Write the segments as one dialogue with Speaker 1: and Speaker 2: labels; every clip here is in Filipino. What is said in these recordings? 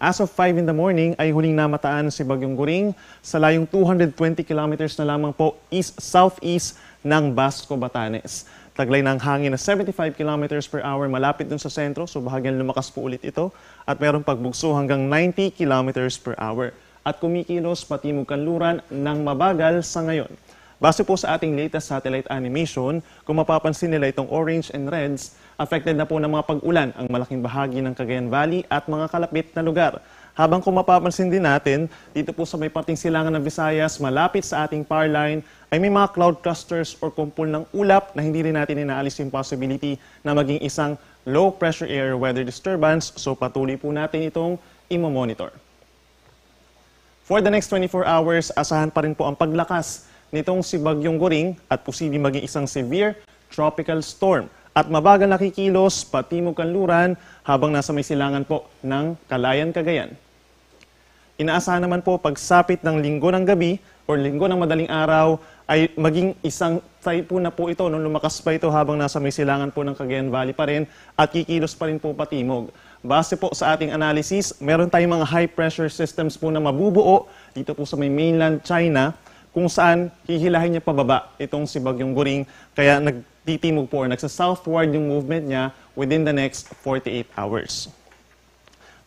Speaker 1: As of 5 in the morning ay huling namataan si Bagyong Goring sa layong 220 kilometers na lamang po southeast ng Basco, Batanes. Taglay ng hangin na 75 kilometers per hour malapit dun sa sentro, so bahagyang lumakas po ulit ito at mayroong pagbugso hanggang 90 kilometers per hour. At kumikilos patimog kanluran ng mabagal sa ngayon. Base po sa ating latest satellite animation, kung mapapansin nila itong orange and reds, affected na po ng mga pag-ulan ang malaking bahagi ng Cagayan Valley at mga kalapit na lugar. Habang kung mapapansin din natin, dito po sa may parting silangan ng Visayas, malapit sa ating power line, ay may mga cloud clusters or kumpul ng ulap na hindi rin natin inaalis yung possibility na maging isang low pressure area weather disturbance. So patuloy po natin itong imo-monitor. For the next 24 hours, asahan pa rin po ang paglakas nitong si Bagyong Goring at posibleng maging isang severe tropical storm. At mabagal na kikilos patimog kanluran habang nasa may silangan po ng Calayan, Cagayan. Inaasahan naman po pagsapit ng linggo ng gabi o linggo ng madaling araw ay maging isang typhoon na po ito nung lumakas pa ito habang nasa may silangan po ng Cagayan Valley pa rin at kikilos pa rin po patimog. Base po sa ating analysis, meron tayong mga high pressure systems po na mabubuo dito po sa may mainland China kung saan hihilahin niya pababa itong si Bagyong Goring kaya nagtitimog po or nagsa-southward yung movement niya within the next 48 hours.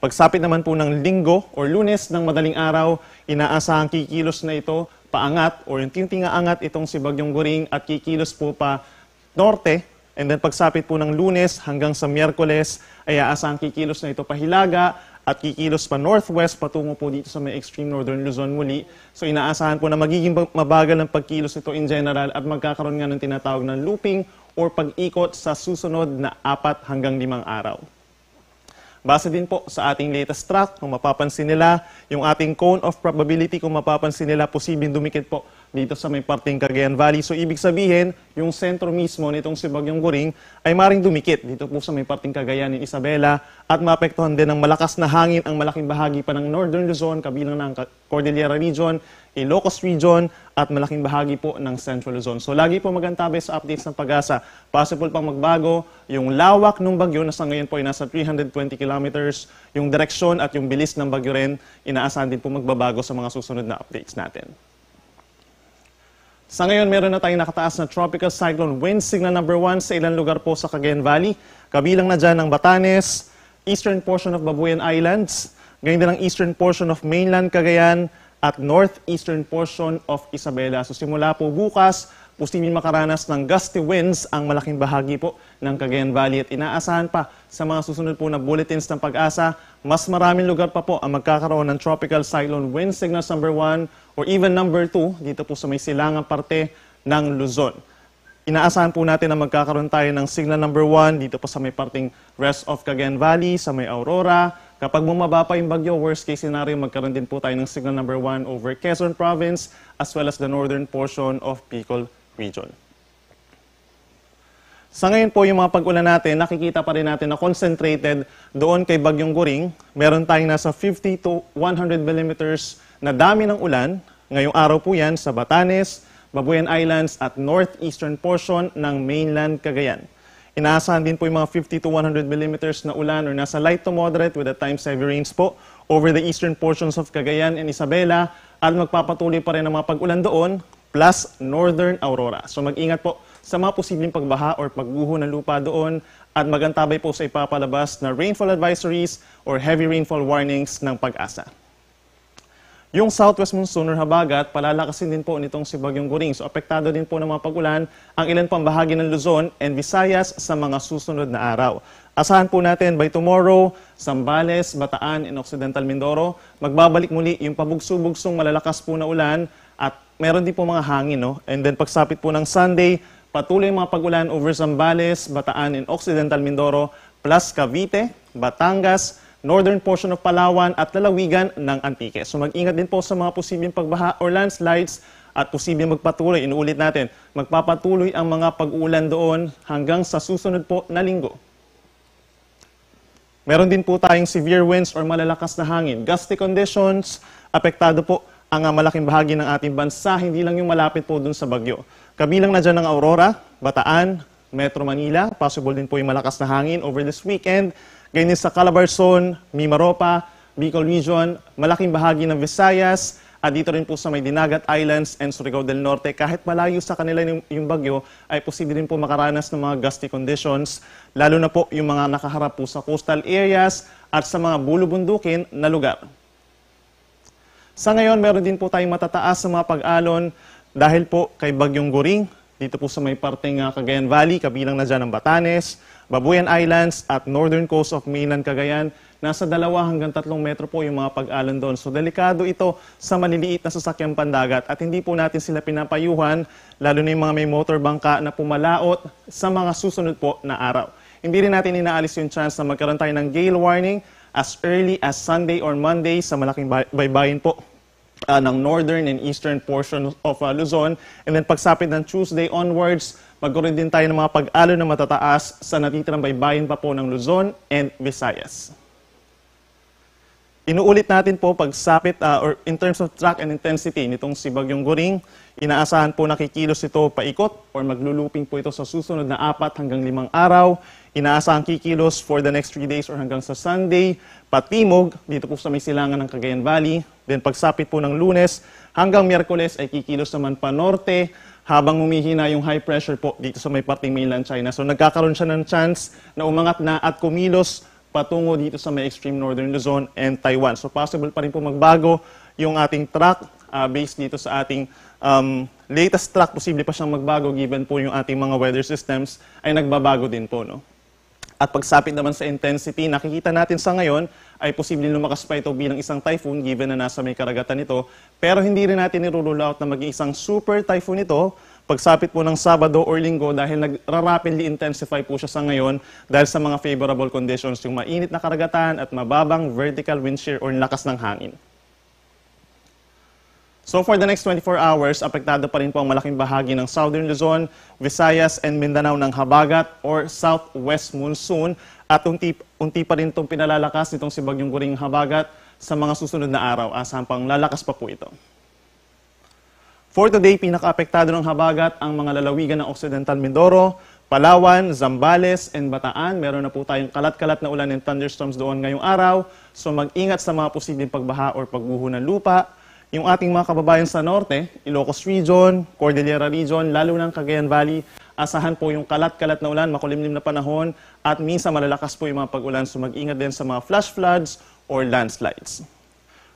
Speaker 1: Pagsapit naman po ng linggo or lunes ng madaling araw, inaasahang kikilos na ito paangat or yung tintinga-angat itong si Bagyong Goring at kikilos po pa norte. And then pagsapit po ng lunes hanggang sa Miyerkules ay aasahang kikilos na ito pahilaga at kikilos pa northwest patungo po dito sa may extreme northern Luzon muli. So inaasahan po na magiging mabagal ang pagkilos nito in general at magkakaroon nga ng tinatawag na looping or pag-ikot sa susunod na 4 hanggang 5 araw. Base din po sa ating latest track, kung mapapansin nila, yung ating cone of probability, kung mapapansin nila, posibleng dumikit po dito sa may parting Cagayan Valley. So ibig sabihin, yung sentro mismo nitong si Bagyong Goring ay maring dumikit dito po sa may parting Cagayan ni Isabela at maapektuhan din ng malakas na hangin ang malaking bahagi pa ng Northern Luzon, kabilang ng Cordillera Region, Ilocos Region at malaking bahagi po ng Central Luzon. So lagi po magantabi sa updates ng Pag-asa. Possible pang magbago yung lawak ng bagyo na sa ngayon po ay nasa 320 kilometers, yung direksyon at yung bilis ng bagyo rin, inaasahan din po magbabago sa mga susunod na updates natin. Sa ngayon, meron na tayong nakataas na tropical cyclone wind signal number 1 sa ilang lugar po sa Cagayan Valley. Kabilang na dyan ang Batanes, eastern portion of Babuyan Islands, gayon din ang eastern portion of mainland Cagayan, at northeastern portion of Isabela. So simula po bukas, posibleng makaranas ng gusty winds ang malaking bahagi po ng Cagayan Valley at inaasahan pa sa mga susunod po na bulletins ng Pag-asa, mas maraming lugar pa po ang magkakaroon ng tropical cyclone wind signals number 1 or even number 2 dito po sa may silangang parte ng Luzon. Inaasahan po natin na magkakaroon tayo ng signal number 1 dito po sa may parting rest of Cagayan Valley, sa may Aurora. Kapag bumaba pa yung bagyo, worst case scenario, magkaroon din po tayo ng signal number 1 over Quezon Province as well as the northern portion of Bicol Region. Sa ngayon po, yung mga pag-ulan natin, nakikita pa rin natin na concentrated doon kay Bagyong Goring. Meron tayong nasa 50 to 100 millimeters na dami ng ulan. Ngayong araw po yan sa Batanes, Babuyan Islands at northeastern portion ng mainland Cagayan. Inaasahan din po yung mga 50 to 100 millimeters na ulan or nasa light to moderate with at times heavy rains po over the eastern portions of Cagayan and Isabela at magpapatuloy pa rin ang mga pag-ulan doon plus northern Aurora. So mag-ingat po sa mga posibleng pagbaha or pagguho ng lupa doon at magantabay po sa ipapalabas na rainfall advisories or heavy rainfall warnings ng Pag-asa. Yung southwest monsoon or habagat, palalakasin din po nitong si Bagyong Goring. So apektado din po ng mga pag-ulan ang ilan pang bahagi ng Luzon and Visayas sa mga susunod na araw. Asahan po natin by tomorrow, Zambales, Bataan, and Occidental Mindoro, magbabalik muli yung pabugso-bugsong malalakas po na ulan at meron din po mga hangin. No? And then pagsapit po ng Sunday, patuloy mga pag-ulan over Zambales, Bataan, and Occidental Mindoro, plus Cavite, Batangas, northern portion of Palawan at lalawigan ng Antique. So mag-ingat din po sa mga posibleng pagbaha or landslides at posibleng magpatuloy. Inuulit natin, magpapatuloy ang mga pag-ulan doon hanggang sa susunod po na linggo. Meron din po tayong severe winds or malalakas na hangin. Gusty conditions, apektado po ang malaking bahagi ng ating bansa, hindi lang yung malapit po dun sa bagyo. Kabilang na dyan ng Aurora, Bataan, Metro Manila, possible din po yung malakas na hangin over this weekend. Ganyan sa Calabarzon, Mimaropa, Bicol Region, malaking bahagi ng Visayas, at dito rin po sa may Dinagat Islands and Surigao del Norte, kahit malayo sa kanila yung bagyo, ay posible rin po makaranas ng mga gusty conditions, lalo na po yung mga nakaharap po sa coastal areas at sa mga bulubundukin na lugar. Sa ngayon, meron din po tayong matataas sa mga pag-alon dahil po kay Bagyong Goring, dito po sa may parteng Cagayan Valley, kabilang na dyan ng Batanes, Babuyan Islands at northern coast of mainland Cagayan. Nasa 2 hanggang 3 metro po yung mga pag-alon doon. So delikado ito sa maliliit na sasakyang pandagat at hindi po natin sila pinapayuhan, lalo na yung mga may motor bangka na pumalaot sa mga susunod po na araw. Hindi rin natin inaalis yung chance na magkaroon tayo ng gale warning as early as Sunday or Monday sa malaking baybayin po ng northern and eastern portion of Luzon. And then pagsapit ng Tuesday onwards, magkaroon din tayo ng mga pag-alon na matataas sa natitirang baybayin pa po ng Luzon and Visayas. Inuulit natin po pagsapit or in terms of track and intensity nitong si Bagyong Goring, inaasahan po nakikilos ito paikot or magluluping po ito sa susunod na 4 hanggang 5 araw. Inaasahan kikilos for the next 3 days or hanggang sa Sunday, patimog dito po sa may silangan ng Cagayan Valley. Then pagsapit po ng Lunes hanggang Miyerkules ay kikilos naman pa norte habang humihina yung high pressure po dito sa may parting mainland China. So nagkakaroon siya ng chance na umangat na at kumilos patungo dito sa may extreme northern Luzon and Taiwan. So possible pa rin po magbago yung ating track based dito sa ating latest track. Posible pa siyang magbago given po yung ating mga weather systems ay nagbabago din po. No? At pagsapit naman sa intensity, nakikita natin sa ngayon ay posibleng lumakas pa ito bilang isang typhoon given na nasa may karagatan ito. Pero hindi rin natin nirule out na maging isang super typhoon ito pagsapit po ng Sabado or Linggo dahil nagra-rapidly intensify po siya sa ngayon dahil sa mga favorable conditions, yung mainit na karagatan at mababang vertical wind shear or lakas ng hangin. So for the next 24 hours, apektado pa rin po ang malaking bahagi ng Southern Luzon, Visayas and Mindanao ng habagat or southwest monsoon at unti pa rin itong pinalalakas nitong si Bagyong Goring habagat sa mga susunod na araw. Asahan pang lalakas pa po ito. For today, pinaka-apektado ng habagat ang mga lalawigan ng Occidental Mindoro, Palawan, Zambales, and Bataan. Meron na po tayong kalat-kalat na ulan and thunderstorms doon ngayong araw. So mag-ingat sa mga posibleng pagbaha or pagguho ng lupa. Yung ating mga kababayan sa norte, Ilocos Region, Cordillera Region, lalo ng Cagayan Valley, asahan po yung kalat-kalat na ulan, makulimlim na panahon, at minsan malalakas po yung mga pag-ulan. So mag-ingat din sa mga flash floods or landslides.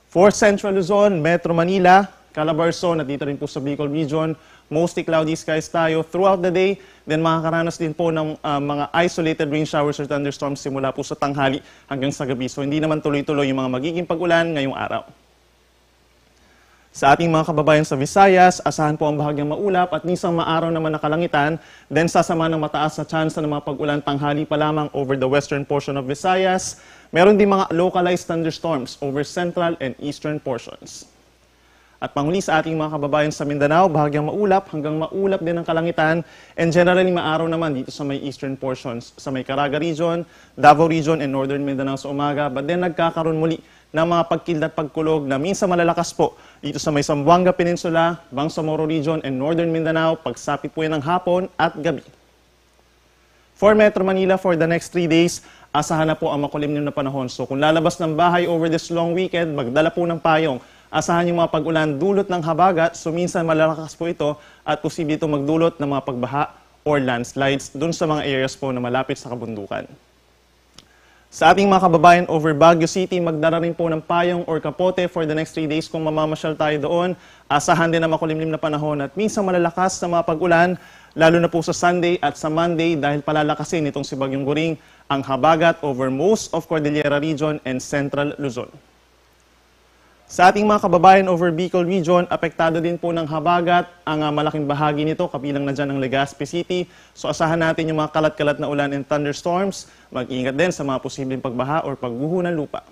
Speaker 1: For Central Luzon, Metro Manila, Calabarzon at dito rin po sa Bicol Region, mostly cloudy skies tayo throughout the day. Then makakaranas din po ng mga isolated rain showers or thunderstorms simula po sa tanghali hanggang sa gabi. So hindi naman tuloy-tuloy yung mga magiging pag-ulan ngayong araw. Sa ating mga kababayan sa Visayas, asahan po ang bahagyang maulap at minsan maaraw naman na kalangitan. Then sasama ng mataas na chance ng mga pag-ulan tanghali pa lamang over the western portion of Visayas. Meron din mga localized thunderstorms over central and eastern portions. At panghuli sa ating mga kababayan sa Mindanao, bahagyang maulap hanggang maulap din ang kalangitan and generally maaraw naman dito sa may eastern portions, sa may Caraga Region, Davao Region, and northern Mindanao sa umaga. But then nagkakaroon muli ng mga pagkildat pagkulog na minsan malalakas po dito sa may Zamboanga Peninsula, Bangsamoro Region, and northern Mindanao, pagsapit po yan ng hapon at gabi. For Metro Manila, for the next 3 days, asahan na po ang makulimlim na panahon. So kung lalabas ng bahay over this long weekend, magdala po ng payong. Asahan yung mga pag-ulan dulot ng habagat, so minsan malalakas po ito at posible ito magdulot ng mga pagbaha or landslides dun sa mga areas po na malapit sa kabundukan. Sa ating mga kababayan over Baguio City, magdala rin po ng payong or kapote for the next 3 days kung mamamasyal tayo doon. Asahan din na makulimlim na panahon at minsan malalakas na mga pag-ulan, lalo na po sa Sunday at sa Monday dahil palalakasin itong si Bagyong Goring ang habagat over most of Cordillera Region and Central Luzon. Sa ating mga kababayan over Bicol Region, apektado din po ng habagat ang malaking bahagi nito, kabilang na dyan ang Legazpi City. So asahan natin yung mga kalat-kalat na ulan and thunderstorms. Mag-ingat din sa mga posibleng pagbaha or pagguho ng lupa.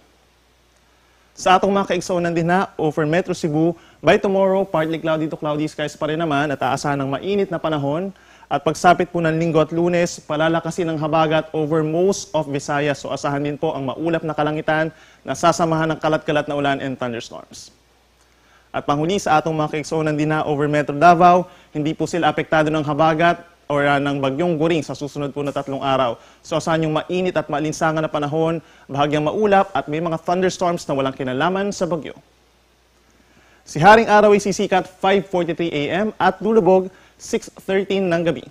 Speaker 1: Sa atong mga kaigsunan din na over Metro Cebu, by tomorrow, partly cloudy to cloudy skies pa rin naman at aasahan ng mainit na panahon. At pagsapit po ng Linggo at Lunes, palalakasin ng habagat over most of Visayas. So asahan din po ang maulap na kalangitan na sasamahan ng kalat-kalat na ulan and thunderstorms. At panghuli sa atong mga kaigsunan din na over Metro Davao, hindi po sila apektado ng habagat ng bagyong Guring sa susunod po na 3 araw. So asahan yung mainit at maalinsangan na panahon, bahagyang maulap at may mga thunderstorms na walang kinalaman sa bagyo. Si Haring Araw ay sisikat 5:43 AM at lulubog 6:13 ng gabi.